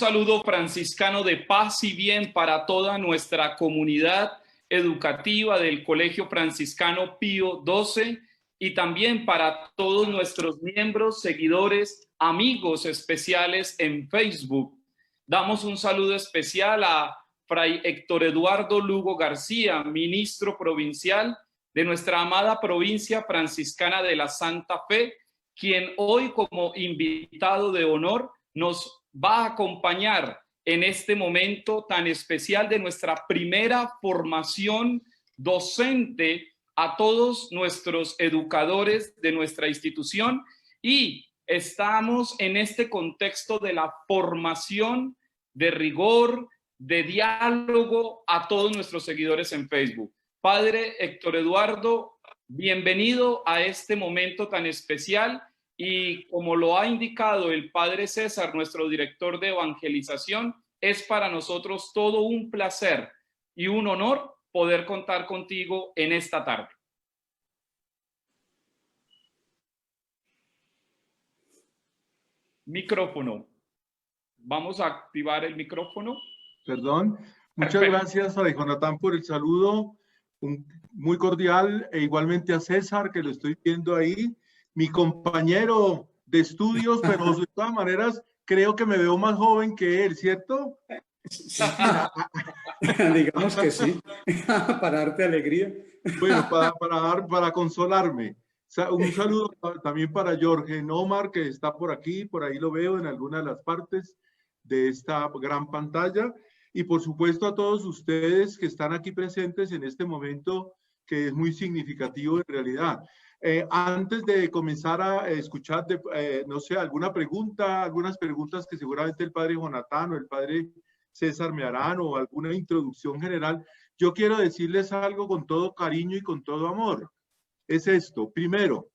saludo franciscano de paz y bien para toda nuestra comunidad educativa del Colegio Franciscano Pío XII y también para todos nuestros miembros, seguidores, amigos especiales en Facebook. Damos un saludo especial a Fray Héctor Eduardo Lugo García, ministro provincial de nuestra amada provincia franciscana de la Santa Fe, quien hoy como invitado de honor nos va a acompañar en este momento tan especial de nuestra primera formación docente a todos nuestros educadores de nuestra institución, y estamos en este contexto de la formación de rigor, de diálogo a todos nuestros seguidores en Facebook. Padre Héctor Eduardo, bienvenido a este momento tan especial. Y como lo ha indicado el Padre César, nuestro director de evangelización, es para nosotros todo un placer y un honor poder contar contigo en esta tarde. Micrófono. Vamos a activar el micrófono. Perdón. Muchas gracias a Jonathan por el saludo, muy cordial, e igualmente a César, que lo estoy viendo ahí. Mi compañero de estudios, pero de todas maneras creo que me veo más joven que él, ¿cierto? Sí. Digamos que sí, para darte alegría. Bueno, para consolarme. Un saludo también para Jorge Nomar, que está por aquí, por ahí lo veo en alguna de las partes de esta gran pantalla. Y por supuesto a todos ustedes que están aquí presentes en este momento, que es muy significativo en realidad. Antes de comenzar a escuchar, no sé, algunas preguntas que seguramente el padre Jonathan o el padre César me harán, o alguna introducción general, yo quiero decirles algo con todo cariño y con todo amor. Es esto: primero,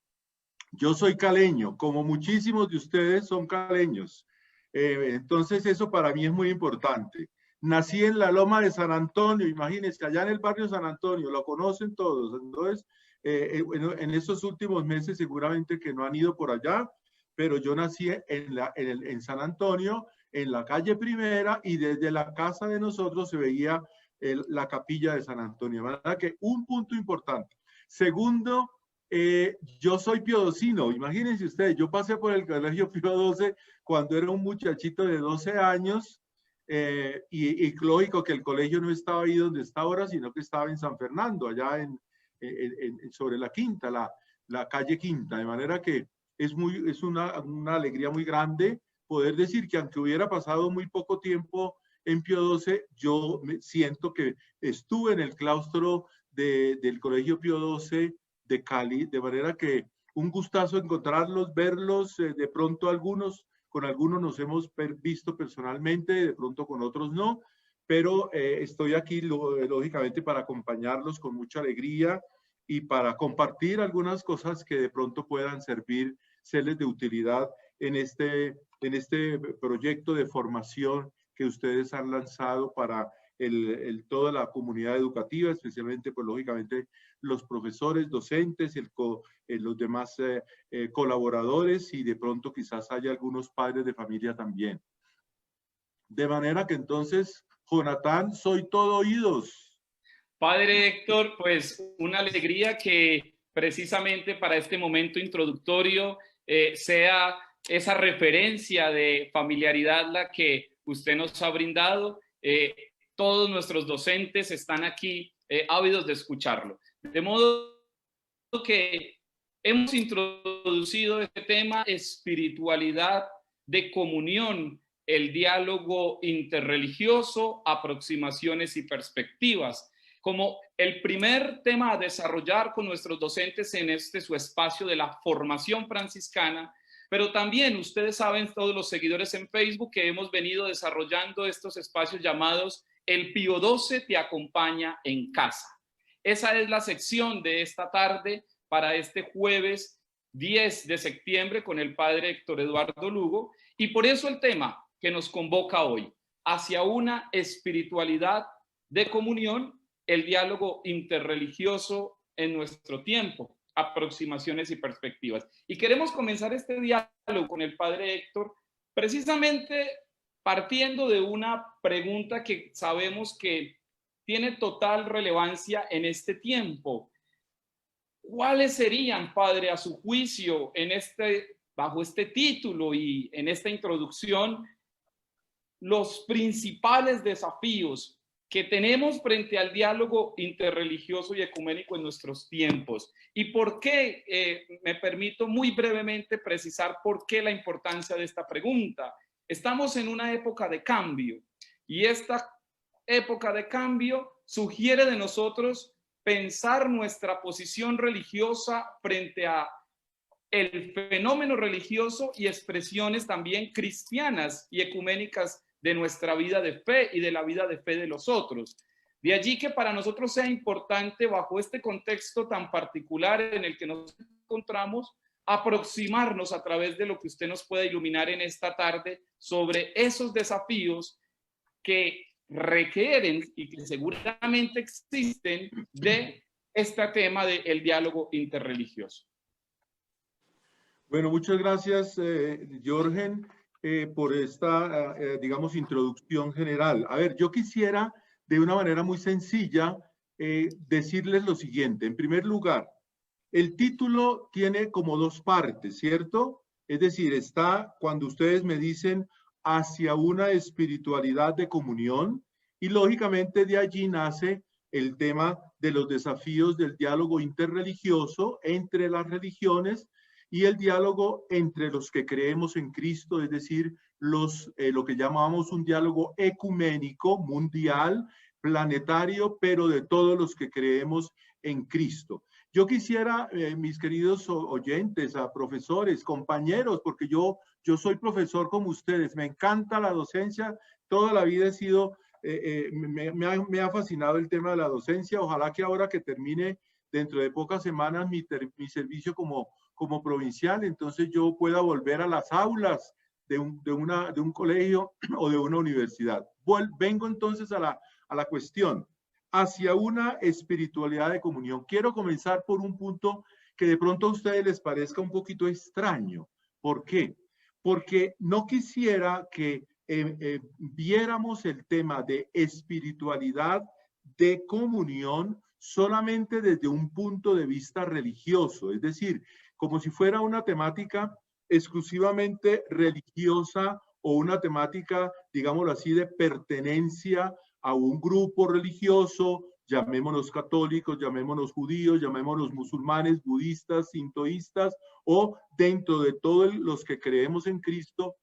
yo soy caleño, como muchísimos de ustedes son caleños. Entonces eso para mí es muy importante. Nací en la Loma de San Antonio, imagínense, allá en el barrio San Antonio, lo conocen todos. Entonces, en estos últimos meses seguramente que no han ido por allá, pero yo nací en San Antonio, en la calle Primera, y desde la casa de nosotros se veía la capilla de San Antonio. ¿Verdad? Que un punto importante. Segundo, yo soy piodocino, imagínense ustedes, yo pasé por el Colegio Pío XII cuando era un muchachito de 12 años, y lógico que el colegio no estaba ahí donde está ahora, sino que estaba en San Fernando, allá sobre la Quinta, la calle Quinta, de manera que es una alegría muy grande poder decir que aunque hubiera pasado muy poco tiempo en Pío XII, yo siento que estuve en el claustro del Colegio Pío XII de Cali, de manera que un gustazo encontrarlos, verlos, de pronto con algunos nos hemos visto personalmente, de pronto con otros no, pero estoy aquí lógicamente para acompañarlos con mucha alegría y para compartir algunas cosas que de pronto puedan serles de utilidad en este proyecto de formación que ustedes han lanzado para toda la comunidad educativa, especialmente, pues lógicamente, los profesores, docentes, los demás colaboradores, y de pronto quizás haya algunos padres de familia también. De manera que entonces, Jonathan, soy todo oídos. Padre Héctor, pues una alegría que precisamente para este momento introductorio sea esa referencia de familiaridad la que usted nos ha brindado. Todos nuestros docentes están aquí ávidos de escucharlo. De modo que hemos introducido este tema: espiritualidad de comunión, el diálogo interreligioso, aproximaciones y perspectivas, como el primer tema a desarrollar con nuestros docentes en su espacio de la formación franciscana. Pero también ustedes saben, todos los seguidores en Facebook, que hemos venido desarrollando estos espacios llamados El Pío XII te acompaña en casa. Esa es la sección de esta tarde para este jueves 10 de septiembre con el padre Héctor Eduardo Lugo, y por eso el tema que nos convoca hoy: hacia una espiritualidad de comunión, el diálogo interreligioso en nuestro tiempo, aproximaciones y perspectivas. Y queremos comenzar este diálogo con el padre Héctor precisamente partiendo de una pregunta que sabemos que tiene total relevancia en este tiempo. ¿Cuáles serían, Padre, a su juicio, bajo este título y en esta introducción, los principales desafíos que tenemos frente al diálogo interreligioso y ecuménico en nuestros tiempos? ¿Y por qué? Me permito muy brevemente precisar por qué la importancia de esta pregunta. Estamos en una época de cambio y esta época de cambio sugiere de nosotros pensar nuestra posición religiosa frente a el fenómeno religioso y expresiones también cristianas y ecuménicas de nuestra vida de fe y de la vida de fe de los otros. De allí que para nosotros sea importante, bajo este contexto tan particular en el que nos encontramos, aproximarnos a través de lo que usted nos pueda iluminar en esta tarde sobre esos desafíos que requieren y que seguramente existen de este tema del diálogo interreligioso. Bueno, muchas gracias, Jorgen, por esta, digamos, introducción general. A ver, yo quisiera, de una manera muy sencilla, decirles lo siguiente. En primer lugar, el título tiene como dos partes, ¿cierto? Es decir, está cuando ustedes me dicen hacia una espiritualidad de comunión, y lógicamente de allí nace el tema de los desafíos del diálogo interreligioso entre las religiones y el diálogo entre los que creemos en Cristo, es decir, lo que llamamos un diálogo ecuménico, mundial, planetario, pero de todos los que creemos en Cristo. Yo quisiera, mis queridos oyentes, a profesores, compañeros, porque yo soy profesor como ustedes, me encanta la docencia, toda la vida he sido, me ha fascinado el tema de la docencia. Ojalá que ahora que termine dentro de pocas semanas mi servicio como provincial, entonces yo pueda volver a las aulas de un colegio o de una universidad. Vengo entonces a la cuestión, hacia una espiritualidad de comunión. Quiero comenzar por un punto que de pronto a ustedes les parezca un poquito extraño. ¿Por qué? Porque no quisiera que viéramos el tema de espiritualidad de comunión solamente desde un punto de vista religioso, es decir, como si fuera una temática exclusivamente religiosa o una temática, digámoslo así, de pertenencia a un grupo religioso, llamémonos católicos, llamémonos judíos, llamémonos musulmanes, budistas, sintoístas, o dentro de todos los que creemos en Cristo,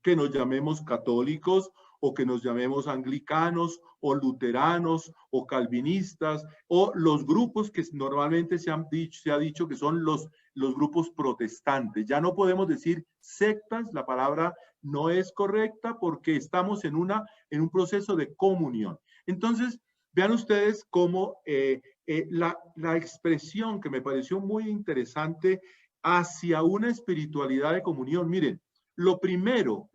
que nos llamemos católicos o que nos llamemos anglicanos o luteranos o calvinistas o los grupos que normalmente se ha dicho que son los grupos protestantes. Ya no podemos decir sectas, la palabra no es correcta porque estamos en un proceso de comunión. Entonces, vean ustedes cómo la expresión que me pareció muy interesante hacia una espiritualidad de comunión. Miren, lo primero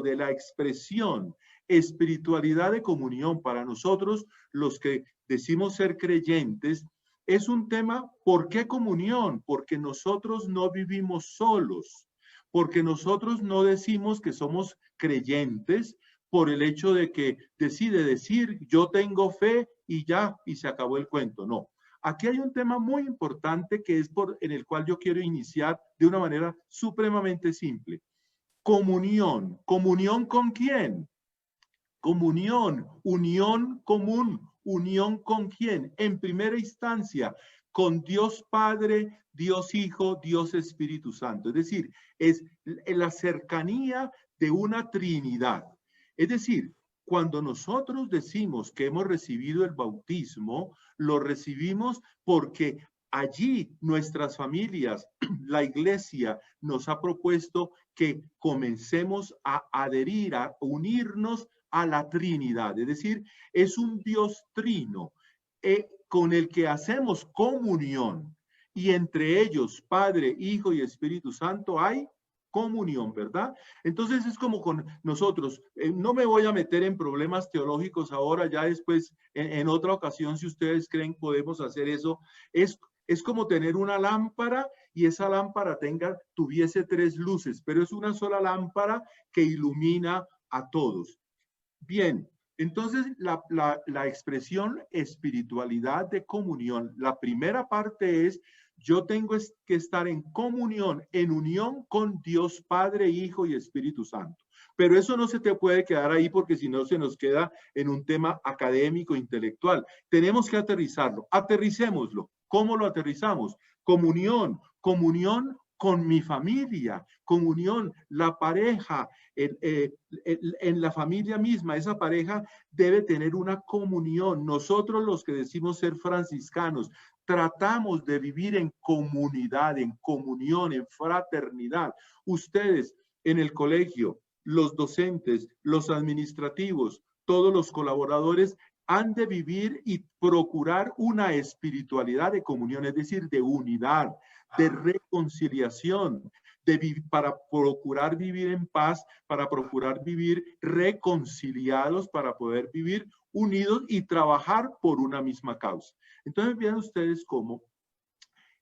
de la expresión espiritualidad de comunión para nosotros, los que decimos ser creyentes, es un tema, ¿por qué comunión? Porque nosotros no vivimos solos, porque nosotros no decimos que somos creyentes por el hecho de que decide decir yo tengo fe y ya, y se acabó el cuento. No. Aquí hay un tema muy importante que es en el cual yo quiero iniciar de una manera supremamente simple. Comunión. ¿Comunión con quién? Comunión, unión común. ¿Unión con quién? En primera instancia, con Dios Padre, Dios Hijo, Dios Espíritu Santo. Es decir, es la cercanía de una Trinidad. Es decir, cuando nosotros decimos que hemos recibido el bautismo, lo recibimos porque allí nuestras familias, la iglesia nos ha propuesto que comencemos a adherir, a unirnos a la Trinidad. Es decir, es un Dios trino con el que hacemos comunión y entre ellos Padre, Hijo y Espíritu Santo hay comunión, ¿verdad? Entonces es como con nosotros, no me voy a meter en problemas teológicos ahora, ya después en otra ocasión, si ustedes creen podemos hacer eso, es como tener una lámpara y esa lámpara tuviese 3 luces, pero es una sola lámpara que ilumina a todos. Bien, entonces la expresión espiritualidad de comunión, la primera parte es: yo tengo que estar en comunión, en unión con Dios Padre, Hijo y Espíritu Santo. Pero eso no se te puede quedar ahí, porque si no se nos queda en un tema académico, intelectual. Tenemos que aterrizarlo. Aterricémoslo. ¿Cómo lo aterrizamos? Comunión, comunión con mi familia, comunión, la pareja, en la familia misma, esa pareja debe tener una comunión. Nosotros, los que decimos ser franciscanos, tratamos de vivir en comunidad, en comunión, en fraternidad. Ustedes en el colegio, los docentes, los administrativos, todos los colaboradores han de vivir y procurar una espiritualidad de comunión, es decir, de unidad, de reconciliación, para procurar vivir en paz, para procurar vivir reconciliados, para poder vivir unidos y trabajar por una misma causa. Entonces, vean ustedes cómo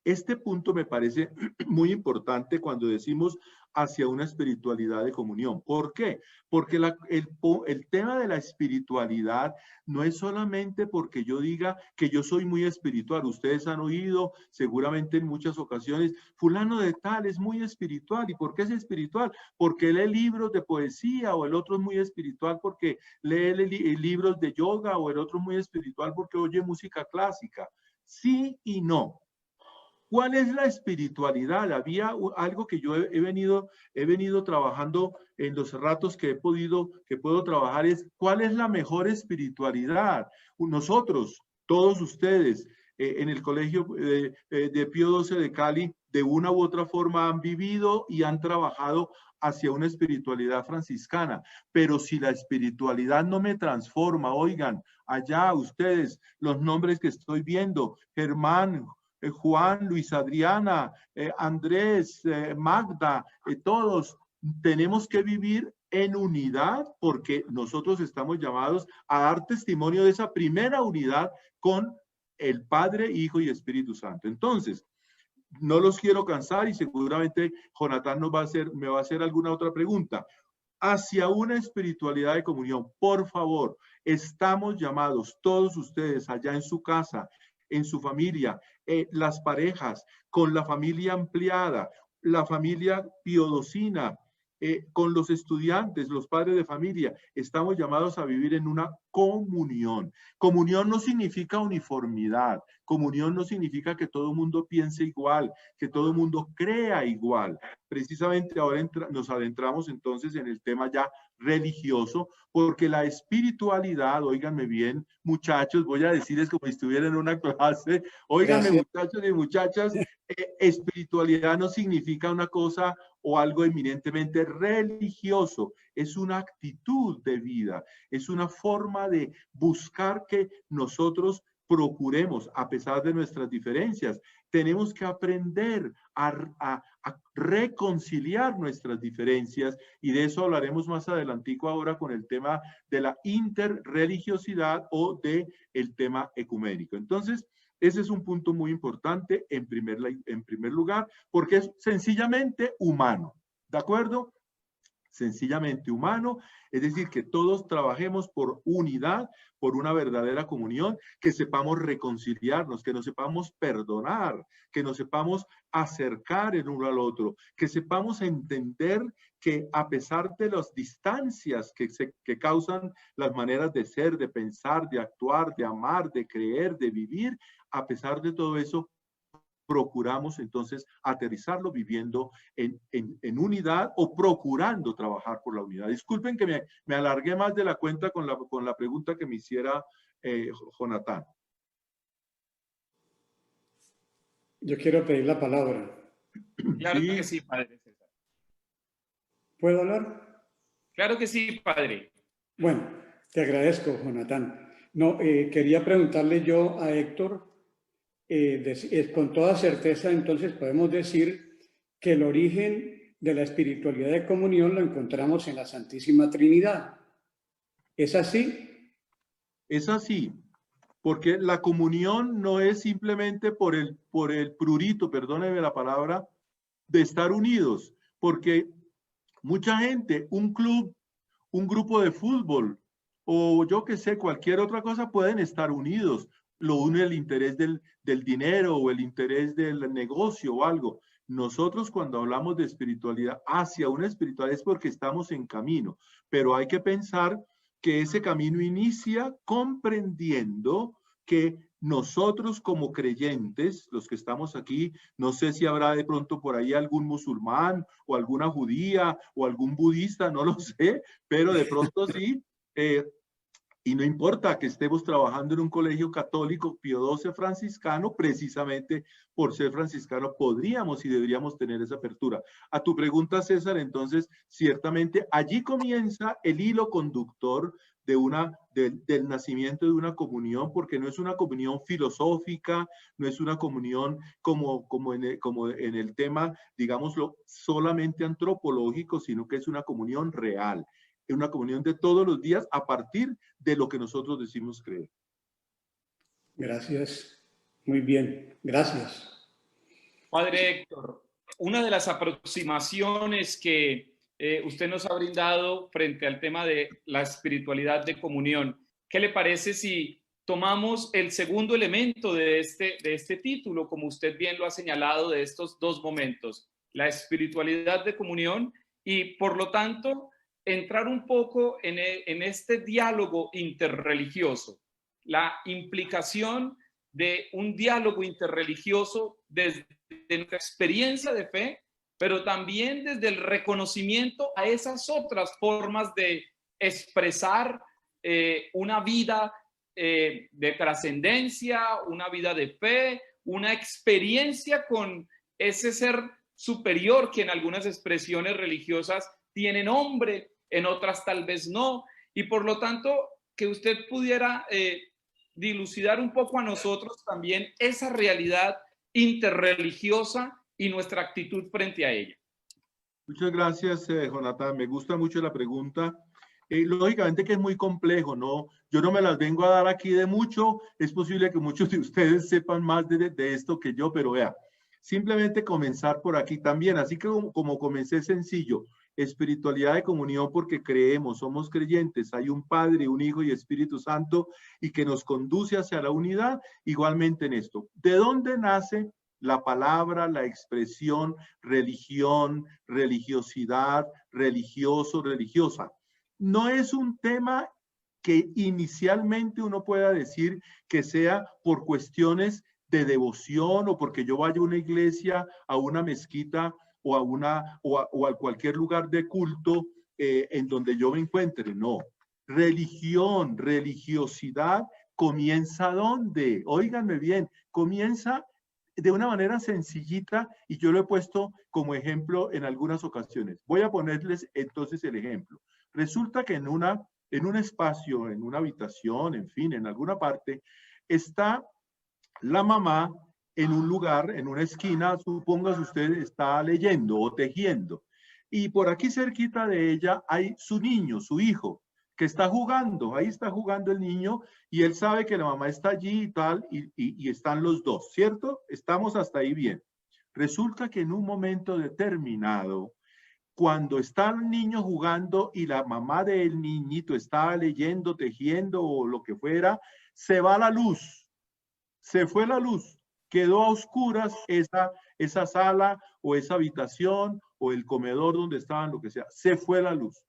este punto me parece muy importante cuando decimos hacia una espiritualidad de comunión. ¿Por qué? Porque el tema de la espiritualidad no es solamente porque yo diga que yo soy muy espiritual. Ustedes han oído seguramente en muchas ocasiones: fulano de tal es muy espiritual. ¿Y por qué es espiritual? Porque lee libros de poesía, o el otro es muy espiritual porque lee libros de yoga, o el otro es muy espiritual porque oye música clásica. Sí y no. ¿Cuál es la espiritualidad? Había algo que yo he venido trabajando en los ratos que puedo trabajar, es: ¿cuál es la mejor espiritualidad? Nosotros, todos ustedes, en el colegio de Pío XII de Cali, de una u otra forma han vivido y han trabajado hacia una espiritualidad franciscana. Pero si la espiritualidad no me transforma, oigan, allá ustedes, los nombres que estoy viendo: Germán, Juan, Luis Adriana, Andrés, Magda, todos tenemos que vivir en unidad, porque nosotros estamos llamados a dar testimonio de esa primera unidad con el Padre, Hijo y Espíritu Santo. Entonces, no los quiero cansar, y seguramente Jonathan me va a hacer alguna otra pregunta. Hacia una espiritualidad de comunión, por favor, estamos llamados todos ustedes allá en su casa, en su familia, las parejas, con la familia ampliada, la familia piodocina, con los estudiantes, los padres de familia, estamos llamados a vivir en una comunión. Comunión no significa uniformidad. Comunión no significa que todo el mundo piense igual, que todo el mundo crea igual. Precisamente ahora nos adentramos entonces en el tema ya religioso, porque la espiritualidad, óiganme bien, muchachos, voy a decirles como si estuviera en una clase: óiganme, muchachos y muchachas, espiritualidad no significa una cosa o algo eminentemente religioso, es una actitud de vida, es una forma de buscar que nosotros procuremos, a pesar de nuestras diferencias. Tenemos que aprender a reconciliar nuestras diferencias, y de eso hablaremos más adelantico ahora con el tema de la interreligiosidad o de el tema ecuménico. Entonces, ese es un punto muy importante en primer lugar, porque es sencillamente humano, ¿de acuerdo? Sencillamente humano, es decir, que todos trabajemos por unidad, por una verdadera comunión, que sepamos reconciliarnos, que nos sepamos perdonar, que nos sepamos acercar el uno al otro, que sepamos entender que a pesar de las distancias que causan las maneras de ser, de pensar, de actuar, de amar, de creer, de vivir, a pesar de todo eso, procuramos entonces aterrizarlo viviendo en unidad, o procurando trabajar por la unidad. Disculpen que me alargué más de la cuenta con la pregunta que me hiciera Jonathan. Yo quiero pedir la palabra. Claro que sí, padre César. ¿Puedo hablar? Claro que sí, padre. Bueno, te agradezco, Jonathan. No, quería preguntarle yo a Héctor, con toda certeza, entonces podemos decir que el origen de la espiritualidad de comunión lo encontramos en la Santísima Trinidad. ¿Es así? Es así, porque la comunión no es simplemente por el prurito, perdóneme la palabra, de estar unidos, porque mucha gente, un club un grupo de fútbol o yo que sé, cualquier otra cosa, pueden estar unidos. Lo une el interés del dinero o el interés del negocio o algo. Nosotros cuando hablamos de espiritualidad hacia una espiritualidad es porque estamos en camino, pero hay que pensar que ese camino inicia comprendiendo que nosotros como creyentes, los que estamos aquí, no sé si habrá de pronto por ahí algún musulmán o alguna judía o algún budista, no lo sé, pero de pronto sí, y no importa que estemos trabajando en un colegio católico Pío XII franciscano, precisamente por ser franciscano podríamos y deberíamos tener esa apertura. A tu pregunta, César, entonces, ciertamente allí comienza el hilo conductor del nacimiento de una comunión, porque no es una comunión filosófica, no es una comunión como en el tema, digámoslo, solamente antropológico, sino que es una comunión real. Es una comunión de todos los días a partir de lo que nosotros decimos creer. Gracias. Muy bien. Gracias. Padre Héctor, una de las aproximaciones que usted nos ha brindado frente al tema de la espiritualidad de comunión, ¿qué le parece si tomamos el segundo elemento de este título, como usted bien lo ha señalado, de estos dos momentos, la espiritualidad de comunión y, por lo tanto, entrar un poco en este diálogo interreligioso, la implicación de un diálogo interreligioso desde nuestra experiencia de fe, pero también desde el reconocimiento a esas otras formas de expresar una vida de trascendencia, una vida de fe, una experiencia con ese ser superior que en algunas expresiones religiosas tiene nombre, en otras tal vez no, y por lo tanto que usted pudiera dilucidar un poco a nosotros también esa realidad interreligiosa y nuestra actitud frente a ella. Muchas gracias, Jonathan. Me gusta mucho la pregunta. Lógicamente que es muy complejo, ¿no? Yo no me las vengo a dar aquí de mucho. Es posible que muchos de ustedes sepan más de esto que yo, pero vea, simplemente comenzar por aquí también. Así que como comencé sencillo, espiritualidad de comunión porque creemos, somos creyentes, hay un Padre, un Hijo y Espíritu Santo y que nos conduce hacia la unidad, igualmente en esto. ¿De dónde nace la palabra, la expresión, religión, religiosidad, religioso, religiosa? No es un tema que inicialmente uno pueda decir que sea por cuestiones de devoción o porque yo vaya a una iglesia, a una mezquita o a cualquier lugar de culto en donde yo me encuentre. No. Religión, religiosidad comienza ¿dónde? Óiganme bien, comienza de una manera sencillita y yo lo he puesto como ejemplo en algunas ocasiones. Voy a ponerles entonces el ejemplo. Resulta que en un espacio, en una habitación, en fin, en alguna parte, está la mamá en un lugar, en una esquina, supóngase usted está leyendo o tejiendo. Y por aquí cerquita de ella hay su niño, su hijo, que está jugando. Ahí está jugando el niño y él sabe que la mamá está allí y tal, y están los dos, ¿cierto? Estamos hasta ahí bien. Resulta que en un momento determinado, cuando está el niño jugando y la mamá del niñito está leyendo, tejiendo o lo que fuera, se va la luz. Se fue la luz. Quedó a oscuras esa sala o esa habitación o el comedor donde estaban, lo que sea. Se fue la luz.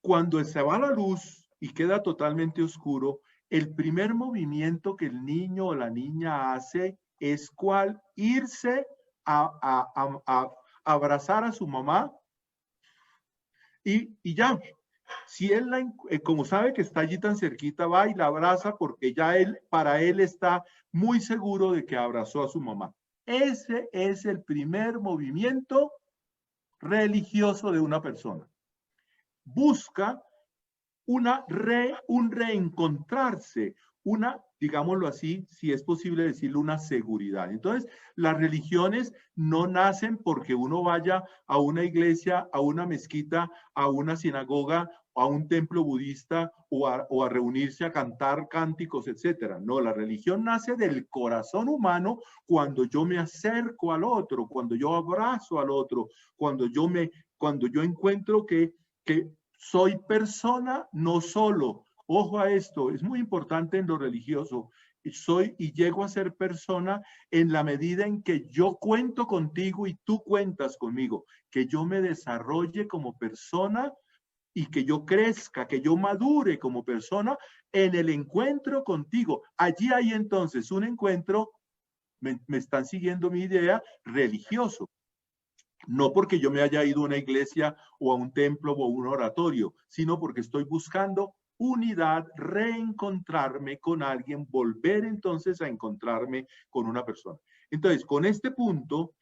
Cuando se va la luz y queda totalmente oscuro, el primer movimiento que el niño o la niña hace es ¿cuál? Irse a abrazar a su mamá y ya. Si él, como sabe que está allí tan cerquita, va y la abraza porque ya para él está muy seguro de que abrazó a su mamá. Ese es el primer movimiento religioso de una persona. Busca un reencontrarse, digámoslo así, si es posible decirlo, una seguridad. Entonces, las religiones no nacen porque uno vaya a una iglesia, a una mezquita, a una sinagoga, a un templo budista o a reunirse a cantar cánticos, etcétera. No, la religión nace del corazón humano cuando yo me acerco al otro, cuando yo abrazo al otro, cuando yo encuentro que Soy persona, no solo. Ojo a esto, es muy importante en lo religioso. Soy y llego a ser persona en la medida en que yo cuento contigo y tú cuentas conmigo, que yo me desarrolle como persona y que yo crezca, que yo madure como persona en el encuentro contigo. Allí hay entonces un encuentro, me están siguiendo mi idea, religioso. No porque yo me haya ido a una iglesia o a un templo o a un oratorio, sino porque estoy buscando unidad, reencontrarme con alguien, volver entonces a encontrarme con una persona. Entonces, con este punto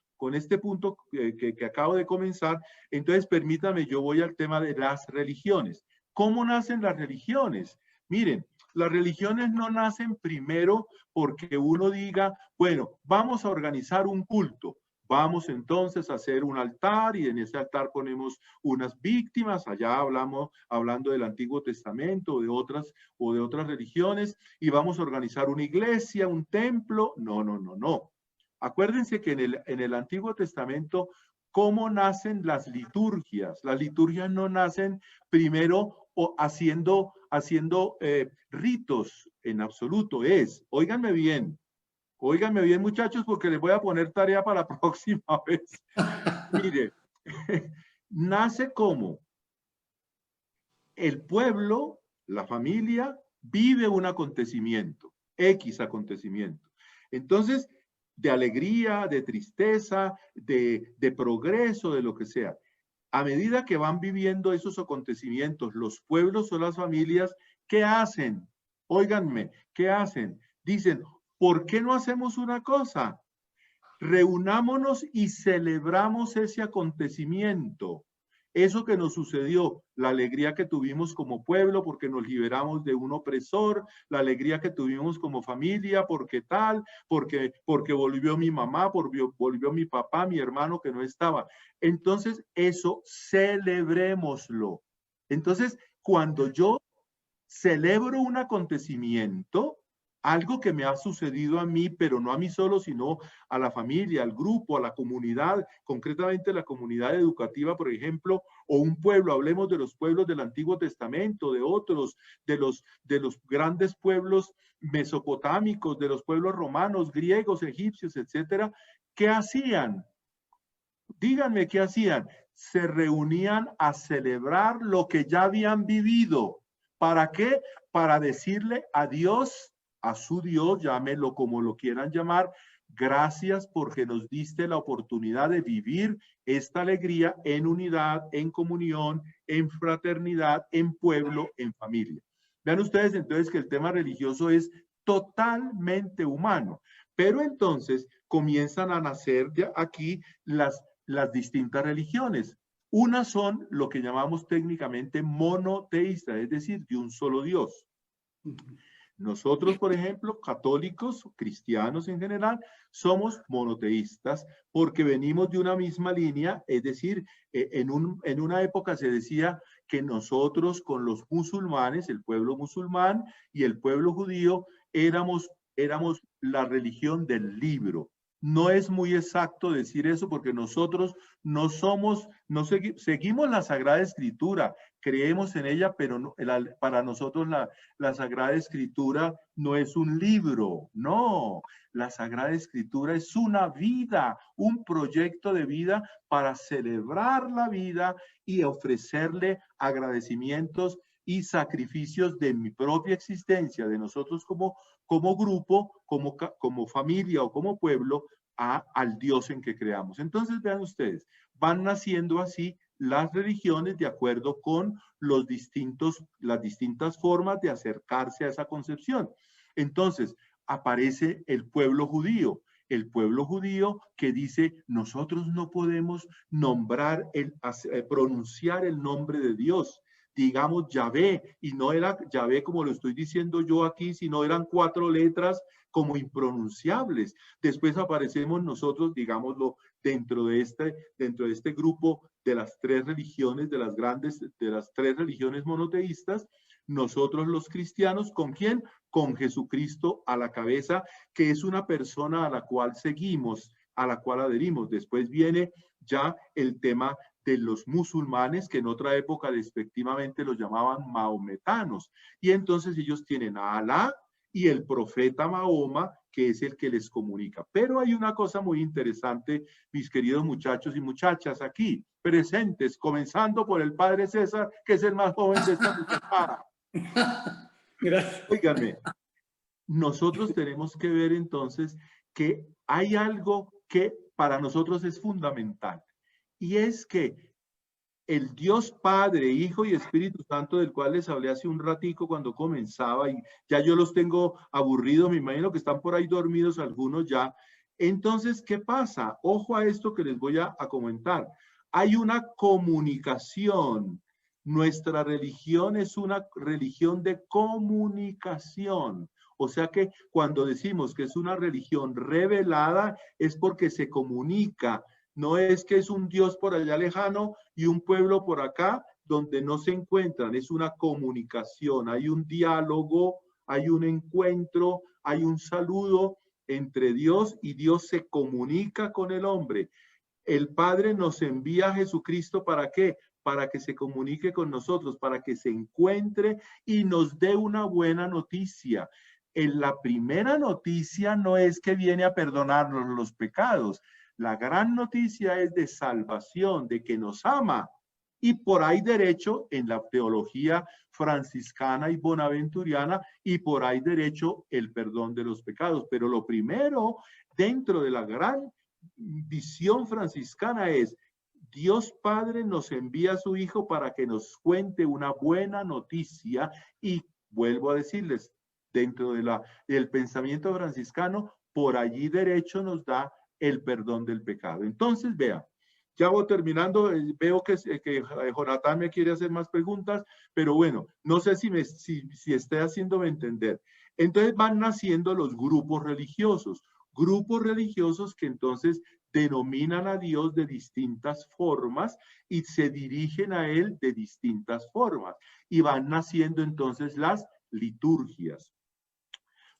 que acabo de comenzar, entonces permítame, yo voy al tema de las religiones. ¿Cómo nacen las religiones? Miren, las religiones no nacen primero porque uno diga, bueno, vamos a organizar un culto. Vamos entonces a hacer un altar y en ese altar ponemos unas víctimas. Allá hablando del Antiguo Testamento o de otras religiones, y vamos a organizar una iglesia, un templo. No, no, no, no. Acuérdense que en el Antiguo Testamento, ¿cómo nacen las liturgias? Las liturgias no nacen primero o haciendo ritos en absoluto. Óiganme bien, muchachos, porque les voy a poner tarea para la próxima vez. Mire, nace como el pueblo, la familia, vive un acontecimiento, X acontecimiento. Entonces, de alegría, de tristeza, de progreso, de lo que sea. A medida que van viviendo esos acontecimientos, los pueblos o las familias, ¿qué hacen? Óiganme, ¿qué hacen? Dicen, ¿por qué no hacemos una cosa? Reunámonos y celebramos ese acontecimiento. Eso que nos sucedió, la alegría que tuvimos como pueblo porque nos liberamos de un opresor, la alegría que tuvimos como familia porque volvió mi mamá, volvió mi papá, mi hermano que no estaba. Entonces, eso celebrémoslo. Entonces, cuando yo celebro un acontecimiento, algo que me ha sucedido a mí, pero no a mí solo, sino a la familia, al grupo, a la comunidad, concretamente la comunidad educativa, por ejemplo, o un pueblo, hablemos de los pueblos del Antiguo Testamento, de otros, de los grandes pueblos mesopotámicos, de los pueblos romanos, griegos, egipcios, etcétera. ¿Qué hacían? Díganme qué hacían. Se reunían a celebrar lo que ya habían vivido. ¿Para qué? Para decirle a Dios, a su Dios, llámelo como lo quieran llamar, gracias porque nos diste la oportunidad de vivir esta alegría en unidad, en comunión, en fraternidad, en pueblo, en familia. Vean ustedes entonces que el tema religioso es totalmente humano, pero entonces comienzan a nacer de aquí las distintas religiones. Unas son lo que llamamos técnicamente monoteístas, es decir, de un solo Dios. Nosotros, por ejemplo, católicos, cristianos en general, somos monoteístas porque venimos de una misma línea, es decir, en una época se decía que nosotros con los musulmanes, el pueblo musulmán y el pueblo judío, éramos la religión del libro. No es muy exacto decir eso porque nosotros seguimos la Sagrada Escritura, creemos en ella, pero no, para nosotros la Sagrada Escritura no es un libro, no. La Sagrada Escritura es una vida, un proyecto de vida para celebrar la vida y ofrecerle agradecimientos y sacrificios de mi propia existencia, de nosotros como grupo, como familia o como pueblo, al Dios en que creamos. Entonces, vean ustedes, van naciendo así las religiones de acuerdo con las distintas formas de acercarse a esa concepción. Entonces, aparece el pueblo judío que dice, nosotros no podemos pronunciar el nombre de Dios. Digamos Yahvé, y no era Yahvé como lo estoy diciendo yo aquí, sino eran 4 letras como impronunciables. Después aparecemos nosotros, digámoslo, dentro de este grupo de las 3 religiones, de las 3 religiones monoteístas, nosotros los cristianos, ¿con quién? Con Jesucristo a la cabeza, que es una persona a la cual seguimos, a la cual adherimos. Después viene ya el tema de los musulmanes, que en otra época despectivamente los llamaban maometanos. Y entonces ellos tienen a Alá y el profeta Mahoma, que es el que les comunica. Pero hay una cosa muy interesante, mis queridos muchachos y muchachas aquí presentes, comenzando por el padre César, que es el más joven de esta muchachada. Gracias. Óigame, nosotros tenemos que ver entonces que hay algo que para nosotros es fundamental, y es que el Dios Padre, Hijo y Espíritu Santo, del cual les hablé hace un ratico cuando comenzaba, y ya yo los tengo aburridos, me imagino que están por ahí dormidos algunos ya. Entonces, ¿qué pasa? Ojo a esto que les voy a comentar. Hay una comunicación. Nuestra religión es una religión de comunicación. O sea que cuando decimos que es una religión revelada, es porque se comunica. No es que es un Dios por allá lejano y un pueblo por acá donde no se encuentran. Es una comunicación, hay un diálogo, hay un encuentro, hay un saludo entre Dios, y Dios se comunica con el hombre. El Padre nos envía a Jesucristo, ¿para qué? Para que se comunique con nosotros, para que se encuentre y nos dé una buena noticia. En la primera noticia no es que viene a perdonarnos los pecados. La gran noticia es de salvación, de que nos ama. Y por ahí derecho en la teología franciscana y bonaventuriana, y por ahí derecho el perdón de los pecados. Pero lo primero dentro de la gran visión franciscana es: Dios Padre nos envía a su Hijo para que nos cuente una buena noticia. Y vuelvo a decirles, dentro del pensamiento franciscano, por allí derecho nos da el perdón del pecado. Entonces, vean, ya voy terminando, veo que Jonathan me quiere hacer más preguntas, pero bueno, no sé si esté haciéndome entender. Entonces van naciendo los grupos religiosos que entonces denominan a Dios de distintas formas y se dirigen a Él de distintas formas. Y van naciendo entonces las liturgias.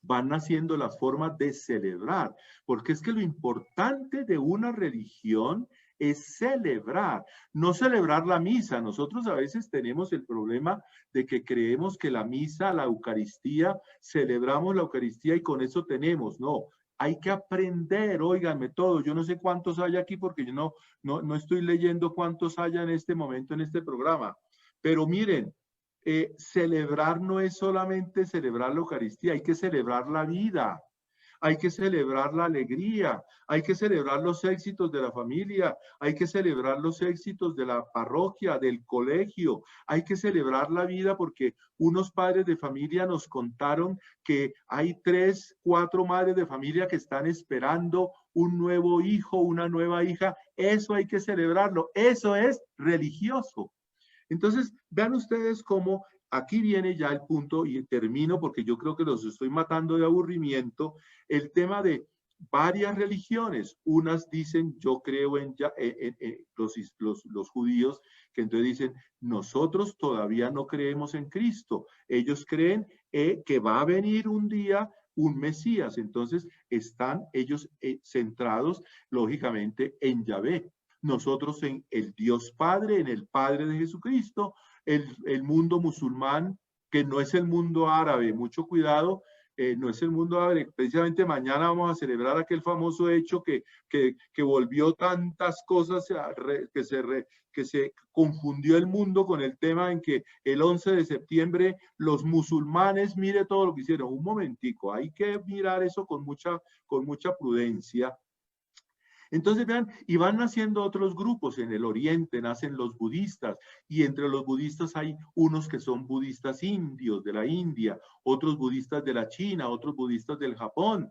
Van naciendo las formas de celebrar, porque es que lo importante de una religión es celebrar, no celebrar la misa. Nosotros a veces tenemos el problema de que creemos que la misa, la Eucaristía, celebramos la Eucaristía y con eso tenemos. No, hay que aprender, óiganme todo. Yo no sé cuántos hay aquí porque yo no estoy leyendo cuántos haya en este momento en este programa, pero miren, celebrar no es solamente celebrar la Eucaristía, hay que celebrar la vida, hay que celebrar la alegría, hay que celebrar los éxitos de la familia, hay que celebrar los éxitos de la parroquia, del colegio, hay que celebrar la vida, porque unos padres de familia nos contaron que hay 3, 4 madres de familia que están esperando un nuevo hijo, una nueva hija. Eso hay que celebrarlo, eso es religioso. Entonces, vean ustedes cómo aquí viene ya el punto, y termino porque yo creo que los estoy matando de aburrimiento, el tema de varias religiones. Unas dicen, yo creo en los judíos, que entonces dicen, nosotros todavía no creemos en Cristo. Ellos creen que va a venir un día un Mesías. Entonces, están ellos centrados, lógicamente, en Yahvé. Nosotros en el Dios Padre, en el Padre de Jesucristo. El mundo musulmán, que no es el mundo árabe, mucho cuidado, no es el mundo árabe. Precisamente mañana vamos a celebrar aquel famoso hecho que volvió tantas cosas, que se confundió el mundo con el tema en que el 11 de septiembre los musulmanes, mire todo lo que hicieron. Un momentico, hay que mirar eso con mucha prudencia. Entonces vean, y van naciendo otros grupos. En el oriente nacen los budistas, y entre los budistas hay unos que son budistas indios de la India, otros budistas de la China, otros budistas del Japón.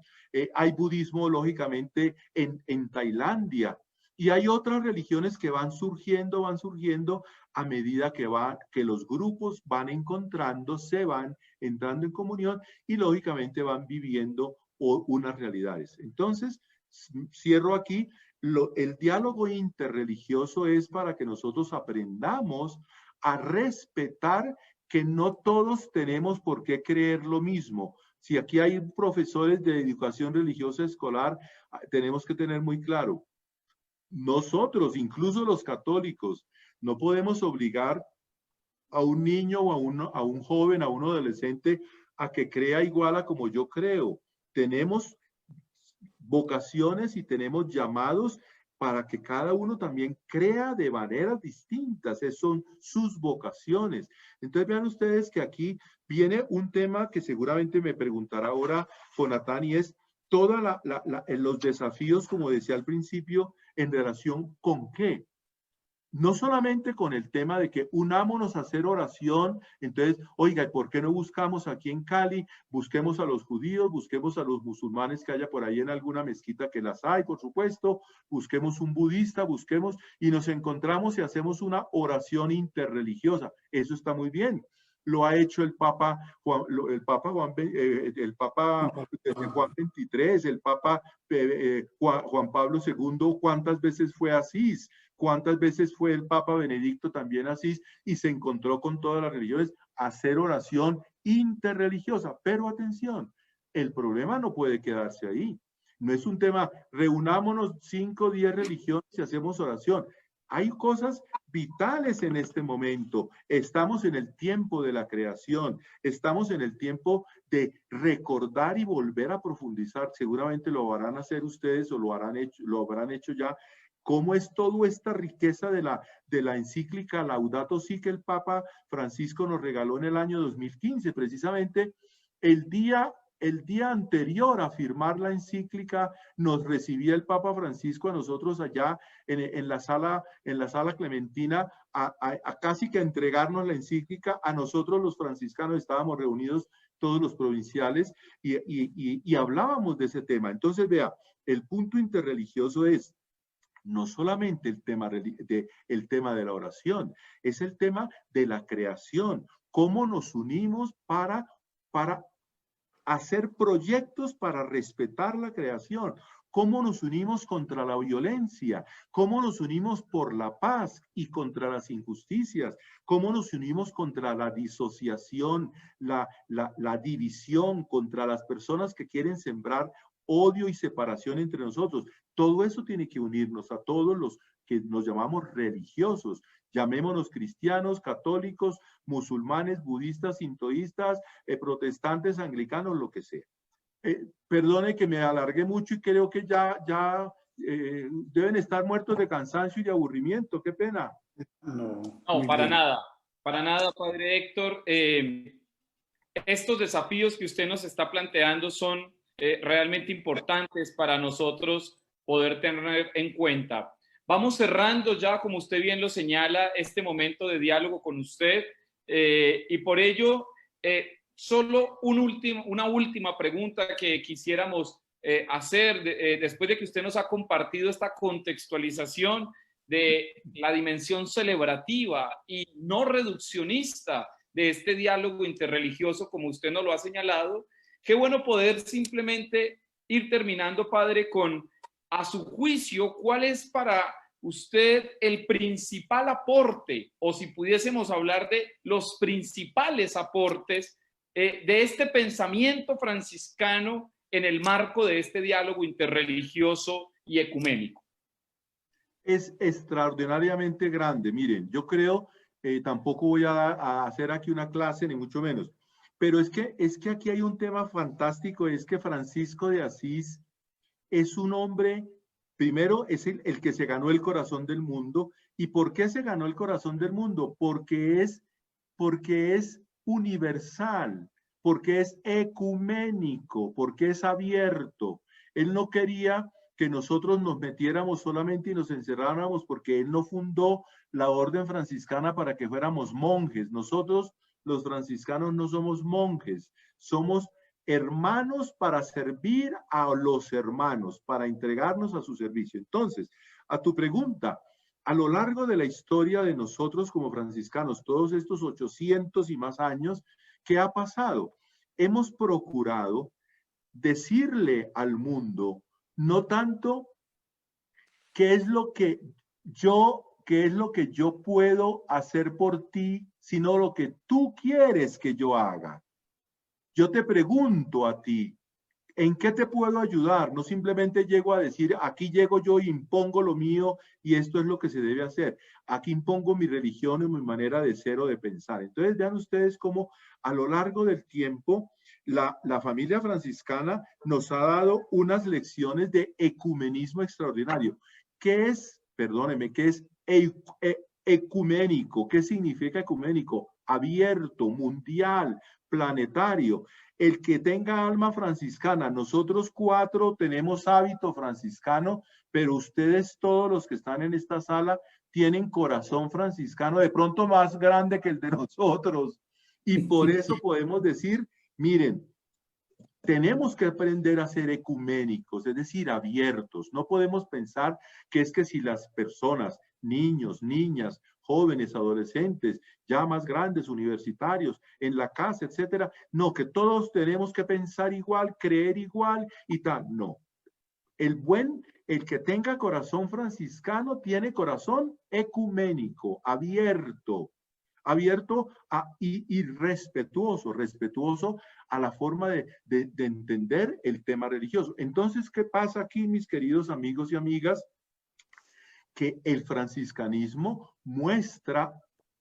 Hay budismo, lógicamente, en Tailandia. Y hay otras religiones que van surgiendo a medida que los grupos van encontrando, se van entrando en comunión y lógicamente van viviendo unas realidades. Entonces, cierro aquí. El diálogo interreligioso es para que nosotros aprendamos a respetar que no todos tenemos por qué creer lo mismo. Si aquí hay profesores de educación religiosa escolar, tenemos que tener muy claro, nosotros, incluso los católicos, no podemos obligar a un niño o a un joven, a un adolescente, a que crea igual a como yo creo. Tenemos vocaciones y tenemos llamados para que cada uno también crea de maneras distintas. Esas son sus vocaciones. Entonces vean ustedes que aquí viene un tema que seguramente me preguntará ahora Jonathan, y es todos los desafíos, como decía al principio, en relación con qué. No solamente con el tema de que unámonos a hacer oración, entonces, oiga, ¿por qué no buscamos aquí en Cali? Busquemos a los judíos, busquemos a los musulmanes que haya por ahí en alguna mezquita, que las hay, por supuesto, busquemos un budista, busquemos y nos encontramos y hacemos una oración interreligiosa. Eso está muy bien. Lo ha hecho el Papa Juan, Juan XXIII, el Papa Juan Pablo II, ¿cuántas veces fue a Asís? ¿Cuántas veces fue el Papa Benedicto también a Asís y se encontró con todas las religiones a hacer oración interreligiosa? Pero atención, el problema no puede quedarse ahí. No es un tema, reunámonos 5 o 10 religiones y hacemos oración. Hay cosas vitales en este momento. Estamos en el tiempo de la creación. Estamos en el tiempo de recordar y volver a profundizar. Seguramente lo habrán hacer ustedes o lo habrán hecho ya. ¿Cómo es toda esta riqueza de la encíclica Laudato Si que el Papa Francisco nos regaló en el año 2015? Precisamente el día anterior a firmar la encíclica nos recibía el Papa Francisco a nosotros allá en la sala Clementina a casi que entregarnos la encíclica. A nosotros los franciscanos estábamos reunidos todos los provinciales y hablábamos de ese tema. Entonces vea, el punto interreligioso es no solamente el tema de la oración, es el tema de la creación. ¿Cómo nos unimos para hacer proyectos para respetar la creación? ¿Cómo nos unimos contra la violencia? ¿Cómo nos unimos por la paz y contra las injusticias? ¿Cómo nos unimos contra la disociación, la división, contra las personas que quieren sembrar odio y separación entre nosotros? Todo eso tiene que unirnos a todos los que nos llamamos religiosos, llamémonos cristianos, católicos, musulmanes, budistas, sintoístas, protestantes, anglicanos, lo que sea. Perdone que me alargué mucho y creo que ya deben estar muertos de cansancio y de aburrimiento. Qué pena. No, para nada, padre Héctor. Estos desafíos que usted nos está planteando son realmente importantes para nosotros poder tener en cuenta. Vamos cerrando ya, como usted bien lo señala, este momento de diálogo con usted y por ello solo una última pregunta que quisiéramos hacer después de que usted nos ha compartido esta contextualización de la dimensión celebrativa y no reduccionista de este diálogo interreligioso, como usted nos lo ha señalado. Qué bueno poder simplemente ir terminando, padre, con, a su juicio, ¿cuál es para usted el principal aporte, o si pudiésemos hablar de los principales aportes de este pensamiento franciscano en el marco de este diálogo interreligioso y ecuménico? Es extraordinariamente grande. Miren, yo creo, tampoco voy a hacer aquí una clase, ni mucho menos, pero es que aquí hay un tema fantástico, es que Francisco de Asís es un hombre, primero es el que se ganó el corazón del mundo. ¿Y por qué se ganó el corazón del mundo? Porque es universal, porque es ecuménico, porque es abierto. Él no quería que nosotros nos metiéramos solamente y nos encerráramos, porque él no fundó la orden franciscana para que fuéramos monjes. Nosotros, los franciscanos, no somos monjes, somos hermanos para servir a los hermanos, para entregarnos a su servicio. Entonces, a tu pregunta, a lo largo de la historia de nosotros como franciscanos, todos estos 800 y más años, ¿qué ha pasado? Hemos procurado decirle al mundo no tanto qué es lo que yo puedo hacer por ti, sino lo que tú quieres que yo haga. Yo te pregunto a ti, ¿En qué te puedo ayudar? No simplemente llego a decir, aquí llego yo y impongo lo mío y esto es lo que se debe hacer. Aquí impongo mi religión y mi manera de ser o de pensar. Entonces vean ustedes cómo a lo largo del tiempo la familia franciscana nos ha dado unas lecciones de ecumenismo extraordinario. ¿Qué es, perdóneme, qué es ecuménico? ¿Qué significa ecuménico? Abierto, mundial, planetario. El que tenga alma franciscana, nosotros 4 tenemos hábito franciscano, pero ustedes todos los que están en esta sala tienen corazón franciscano, de pronto más grande que el de nosotros. Y por eso podemos decir, miren, tenemos que aprender a ser ecuménicos, es decir, abiertos. No podemos pensar que es que si las personas, niños, niñas, jóvenes, adolescentes, ya más grandes, universitarios, en la casa, etcétera, no, que todos tenemos que pensar igual, creer igual y tal. No. El que tenga corazón franciscano tiene corazón ecuménico, abierto y respetuoso a la forma de entender el tema religioso. Entonces, ¿qué pasa aquí, mis queridos amigos y amigas? Que el franciscanismo muestra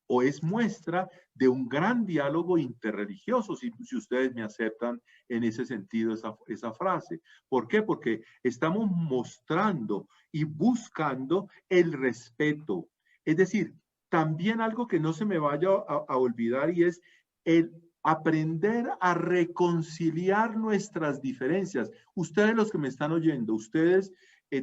o es muestra de un gran diálogo interreligioso, si ustedes me aceptan en ese sentido esa frase. ¿Por qué? Porque estamos mostrando y buscando el respeto. Es decir, también algo que no se me vaya a olvidar y es el aprender a reconciliar nuestras diferencias. Ustedes los que me están oyendo, ustedes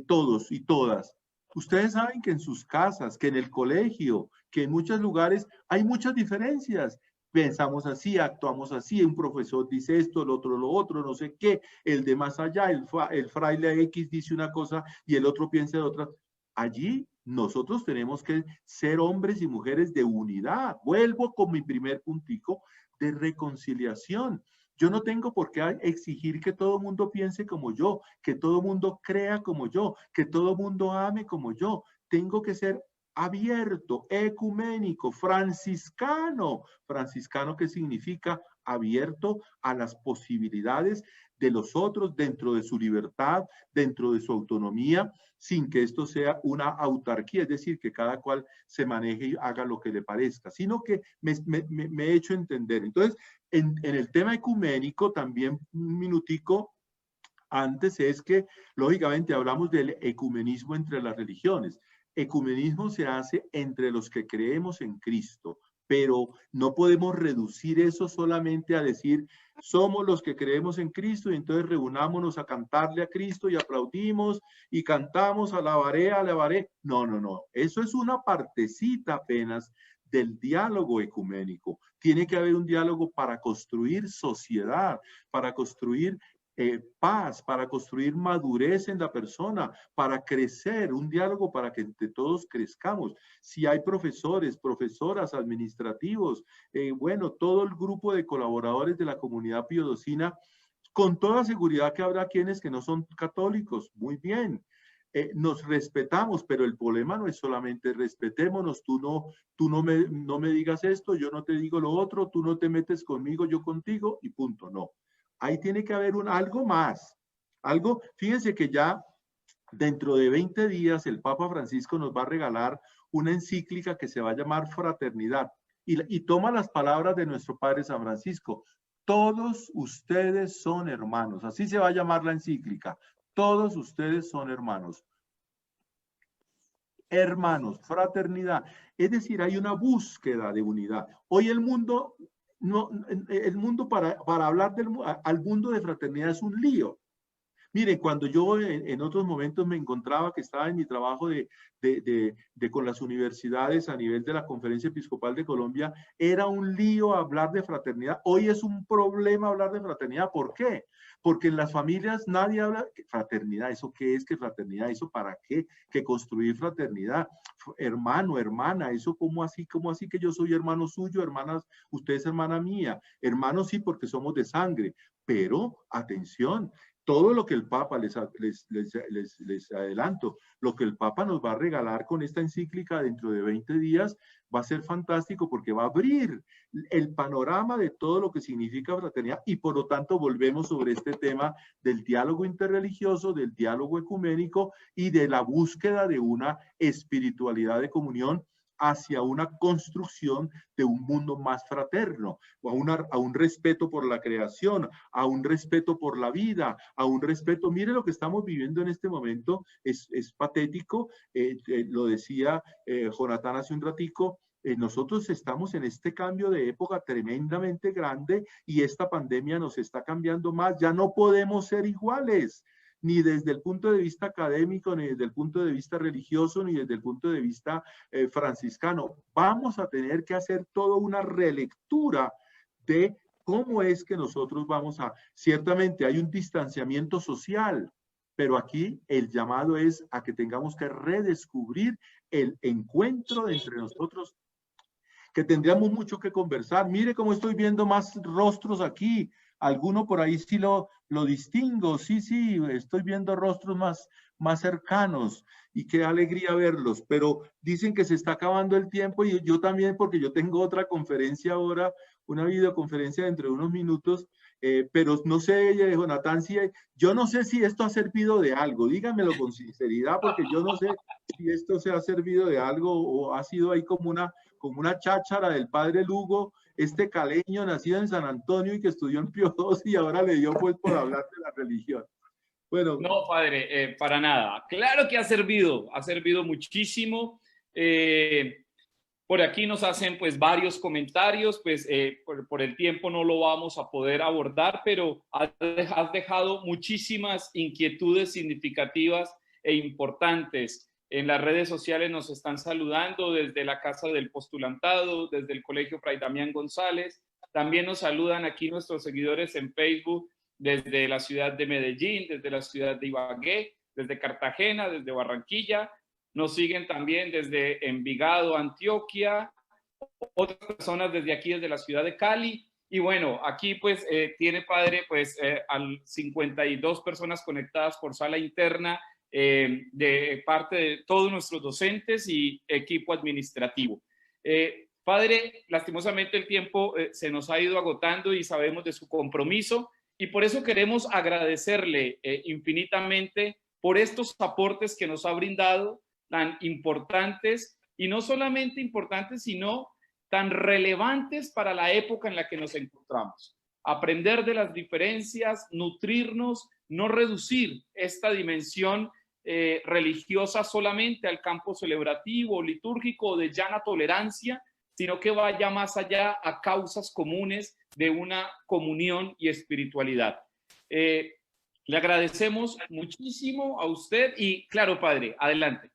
todos y todas, ustedes saben que en sus casas, que en el colegio, que en muchos lugares hay muchas diferencias. Pensamos así, actuamos así, un profesor dice esto, el otro lo otro, no sé qué, el de más allá, el fraile X dice una cosa y el otro piensa de otra. Allí nosotros tenemos que ser hombres y mujeres de unidad. Vuelvo con mi primer puntico de reconciliación. Yo no tengo por qué exigir que todo el mundo piense como yo, que todo el mundo crea como yo, que todo el mundo ame como yo. Tengo que ser abierto, ecuménico, franciscano. Franciscano, ¿qué significa? Abierto a las posibilidades de los otros dentro de su libertad, dentro de su autonomía, sin que esto sea una autarquía, es decir, que cada cual se maneje y haga lo que le parezca, sino que me he hecho entender. Entonces, en el tema ecuménico, también un minutico antes, es que, lógicamente, hablamos del ecumenismo entre las religiones. Ecumenismo se hace entre los que creemos en Cristo, pero no podemos reducir eso solamente a decir, somos los que creemos en Cristo y entonces reunámonos a cantarle a Cristo y aplaudimos y cantamos, alabaré, alabaré. No, no, no. Eso es una partecita apenas del diálogo ecuménico. Tiene que haber un diálogo para construir sociedad, para construir paz, para construir madurez en la persona, para crecer, un diálogo para que entre todos crezcamos. Si hay profesores, profesoras, administrativos, bueno, todo el grupo de colaboradores de la comunidad piodosina, con toda seguridad que habrá quienes que no son católicos, muy bien. Nos respetamos, pero el problema no es solamente respetémonos, tú no me digas esto, yo no te digo lo otro, tú no te metes conmigo, yo contigo y punto, no. Ahí tiene que haber algo más. Algo, fíjense que ya dentro de 20 días el Papa Francisco nos va a regalar una encíclica que se va a llamar Fraternidad y toma las palabras de nuestro Padre San Francisco. Todos ustedes son hermanos. Así se va a llamar la encíclica. Todos ustedes son hermanos. Hermanos, fraternidad. Es decir, hay una búsqueda de unidad. Hoy el mundo... No, el mundo para hablar al mundo de fraternidad es un lío. Mire, cuando yo en otros momentos me encontraba que estaba en mi trabajo con las universidades a nivel de la Conferencia Episcopal de Colombia, era un lío hablar de fraternidad. Hoy es un problema hablar de fraternidad. ¿Por qué? Porque en las familias nadie habla de fraternidad. ¿Eso qué es que fraternidad? ¿Eso para qué? Que construir fraternidad. Hermano, hermana, ¿eso cómo así? ¿Cómo así que yo soy hermano suyo, hermanas, usted es hermana mía? Hermanos sí, porque somos de sangre. Pero, atención, todo lo que el Papa, les adelanto, lo que el Papa nos va a regalar con esta encíclica dentro de 20 días, va a ser fantástico porque va a abrir el panorama de todo lo que significa fraternidad y por lo tanto volvemos sobre este tema del diálogo interreligioso, del diálogo ecuménico y de la búsqueda de una espiritualidad de comunión hacia una construcción de un mundo más fraterno, a un respeto por la creación, a un respeto por la vida, a un respeto. Mire lo que estamos viviendo en este momento, es patético, lo decía Jonathan hace un ratico, nosotros estamos en este cambio de época tremendamente grande y esta pandemia nos está cambiando más, ya no podemos ser iguales, ni desde el punto de vista académico, ni desde el punto de vista religioso, ni desde el punto de vista franciscano. Vamos a tener que hacer toda una relectura de cómo es que nosotros vamos a... Ciertamente hay un distanciamiento social, pero aquí el llamado es a que tengamos que redescubrir el encuentro entre nosotros, que tendríamos mucho que conversar. Mire cómo estoy viendo más rostros aquí. Alguno por ahí sí lo distingo, sí, estoy viendo rostros más cercanos y qué alegría verlos, pero dicen que se está acabando el tiempo y yo también, porque yo tengo otra conferencia ahora, una videoconferencia dentro de unos minutos, pero no sé, Jonathan, yo no sé si esto ha servido de algo, díganmelo con sinceridad, porque yo no sé si esto se ha servido de algo o ha sido ahí como una cháchara del padre Lugo, este caleño nacido en San Antonio y que estudió en Pío XII y ahora le dio pues por hablar de la religión. Bueno. No, padre, para nada. Claro que ha servido muchísimo. Por aquí nos hacen pues varios comentarios, pues por el tiempo no lo vamos a poder abordar, pero has dejado muchísimas inquietudes significativas e importantes. En las redes sociales nos están saludando desde la Casa del Postulantado, desde el Colegio Fray Damián González. También nos saludan aquí nuestros seguidores en Facebook desde la ciudad de Medellín, desde la ciudad de Ibagué, desde Cartagena, desde Barranquilla. Nos siguen también desde Envigado, Antioquia, otras personas desde aquí, desde la ciudad de Cali. Y bueno, aquí pues tiene padre pues 52 personas conectadas por sala interna de parte de todos nuestros docentes y equipo administrativo. Padre, lastimosamente el tiempo se nos ha ido agotando y sabemos de su compromiso y por eso queremos agradecerle infinitamente por estos aportes que nos ha brindado tan importantes y no solamente importantes, sino tan relevantes para la época en la que nos encontramos. Aprender de las diferencias, nutrirnos, no reducir esta dimensión religiosa solamente al campo celebrativo, litúrgico o de llana tolerancia, sino que vaya más allá a causas comunes de una comunión y espiritualidad. Le agradecemos muchísimo a usted y claro, padre, adelante.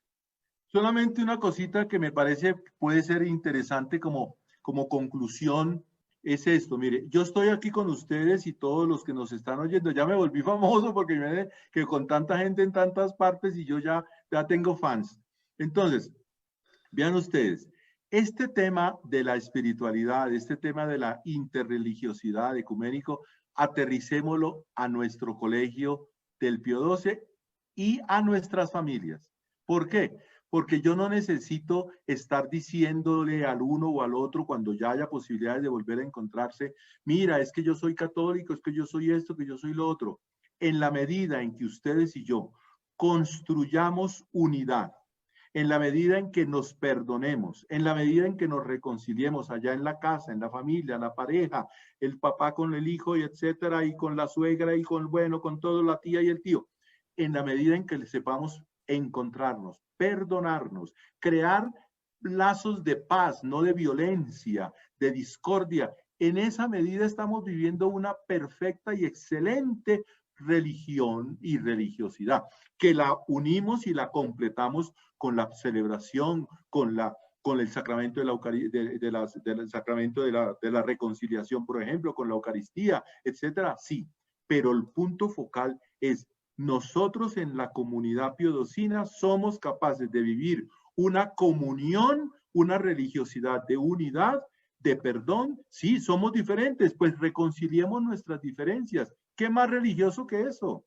Solamente una cosita que me parece puede ser interesante como conclusión es esto. Mire, yo estoy aquí con ustedes y todos los que nos están oyendo, ya me volví famoso porque miren que con tanta gente en tantas partes y yo ya tengo fans. Entonces, vean ustedes, este tema de la espiritualidad, este tema de la interreligiosidad ecuménico, aterricémoslo a nuestro colegio del Pío XII y a nuestras familias. ¿Por qué? Porque yo no necesito estar diciéndole al uno o al otro cuando ya haya posibilidades de volver a encontrarse, mira, es que yo soy católico, es que yo soy esto, que yo soy lo otro. En la medida en que ustedes y yo construyamos unidad, en la medida en que nos perdonemos, en la medida en que nos reconciliemos allá en la casa, en la familia, la pareja, el papá con el hijo y etcétera, y con la suegra y con todo, la tía y el tío, en la medida en que sepamos encontrarnos, perdonarnos, crear lazos de paz, no de violencia, de discordia. En esa medida estamos viviendo una perfecta y excelente religión y religiosidad, que la unimos y la completamos con la celebración, con el sacramento de la del sacramento de la reconciliación, por ejemplo, con la Eucaristía, etcétera. Sí, pero el punto focal es nosotros en la comunidad piodosina somos capaces de vivir una comunión, una religiosidad de unidad, de perdón. Sí, somos diferentes, pues reconciliemos nuestras diferencias. ¿Qué más religioso que eso?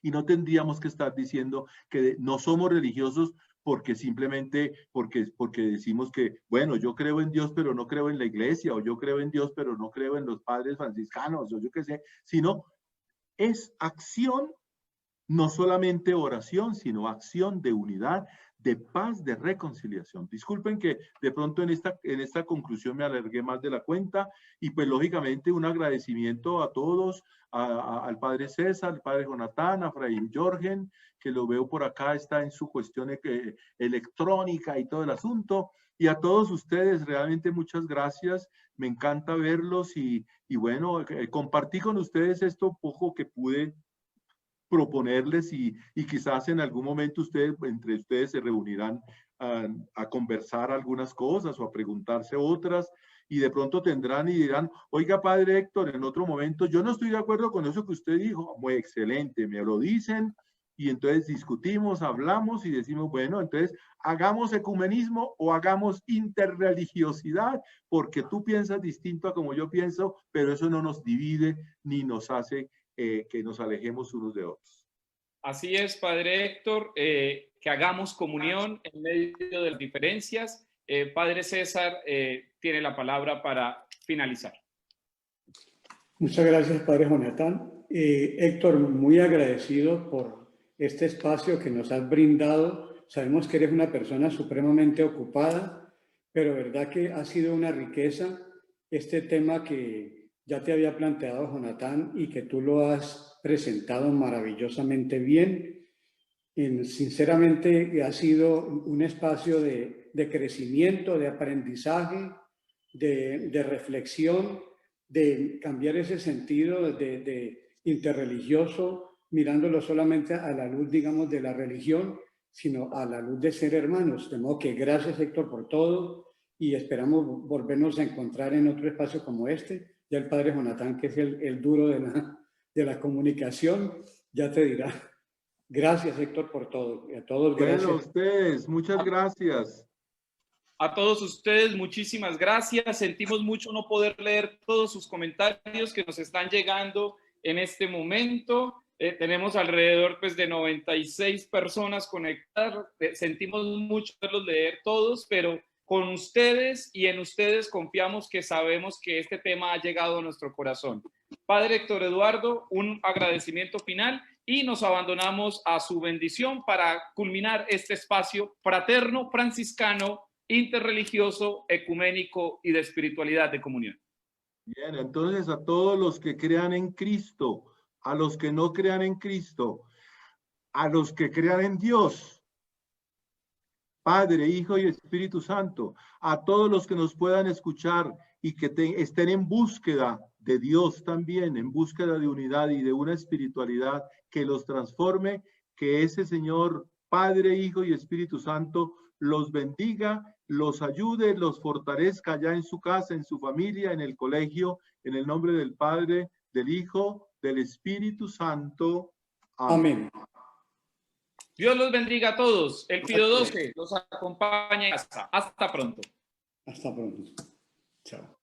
Y no tendríamos que estar diciendo que no somos religiosos porque simplemente, porque decimos que, bueno, yo creo en Dios, pero no creo en la iglesia, o yo creo en Dios, pero no creo en los padres franciscanos, o yo qué sé, sino es acción, no solamente oración, sino acción de unidad, de paz, de reconciliación. Disculpen que de pronto en esta conclusión me alargué más de la cuenta, y pues lógicamente un agradecimiento a todos, al padre César, al padre Jonatán, a Fray Jorgen, que lo veo por acá, está en su cuestión electrónica y todo el asunto, y a todos ustedes, realmente muchas gracias, me encanta verlos, y bueno, compartí con ustedes esto poco que pude proponerles, y quizás en algún momento entre ustedes se reunirán a conversar algunas cosas o a preguntarse otras, y de pronto tendrán y dirán, oiga, padre Héctor, en otro momento yo no estoy de acuerdo con eso que usted dijo. Muy excelente, me lo dicen, y entonces discutimos, hablamos y decimos, bueno, entonces hagamos ecumenismo o hagamos interreligiosidad, porque tú piensas distinto a como yo pienso, pero eso no nos divide ni nos hace que nos alejemos unos de otros. Así es, padre Héctor, que hagamos comunión en medio de las diferencias. Padre César tiene la palabra para finalizar. Muchas gracias, padre Jonatán. Héctor, muy agradecido por este espacio que nos has brindado. Sabemos que eres una persona supremamente ocupada, pero verdad que ha sido una riqueza este tema que ya te había planteado Jonatán y que tú lo has presentado maravillosamente bien. Sinceramente ha sido un espacio de crecimiento, de aprendizaje, de reflexión, de cambiar ese sentido de interreligioso, mirándolo solamente a la luz, digamos, de la religión, sino a la luz de ser hermanos. De modo que gracias, Héctor, por todo, y esperamos volvernos a encontrar en otro espacio como este. Ya el padre Jonatán, que es el duro de la comunicación, ya te dirá. Gracias, Héctor, por todo. Y a todos, gracias. Bueno, a ustedes, muchas gracias. A todos ustedes, muchísimas gracias. Sentimos mucho no poder leer todos sus comentarios que nos están llegando en este momento. Tenemos alrededor pues, de 96 personas conectadas. Sentimos mucho poderlos leer todos, pero con ustedes y en ustedes confiamos que sabemos que este tema ha llegado a nuestro corazón. Padre Héctor Eduardo, un agradecimiento final y nos abandonamos a su bendición para culminar este espacio fraterno, franciscano, interreligioso, ecuménico y de espiritualidad de comunión. Bien, entonces a todos los que crean en Cristo, a los que no crean en Cristo, a los que crean en Dios, Padre, Hijo y Espíritu Santo, a todos los que nos puedan escuchar y que estén en búsqueda de Dios también, en búsqueda de unidad y de una espiritualidad que los transforme, que ese Señor, Padre, Hijo y Espíritu Santo, los bendiga, los ayude, los fortalezca allá en su casa, en su familia, en el colegio, en el nombre del Padre, del Hijo, del Espíritu Santo. Amén. Dios los bendiga a todos. El Pío 12 los acompaña en casa. Hasta pronto. Hasta pronto. Chao.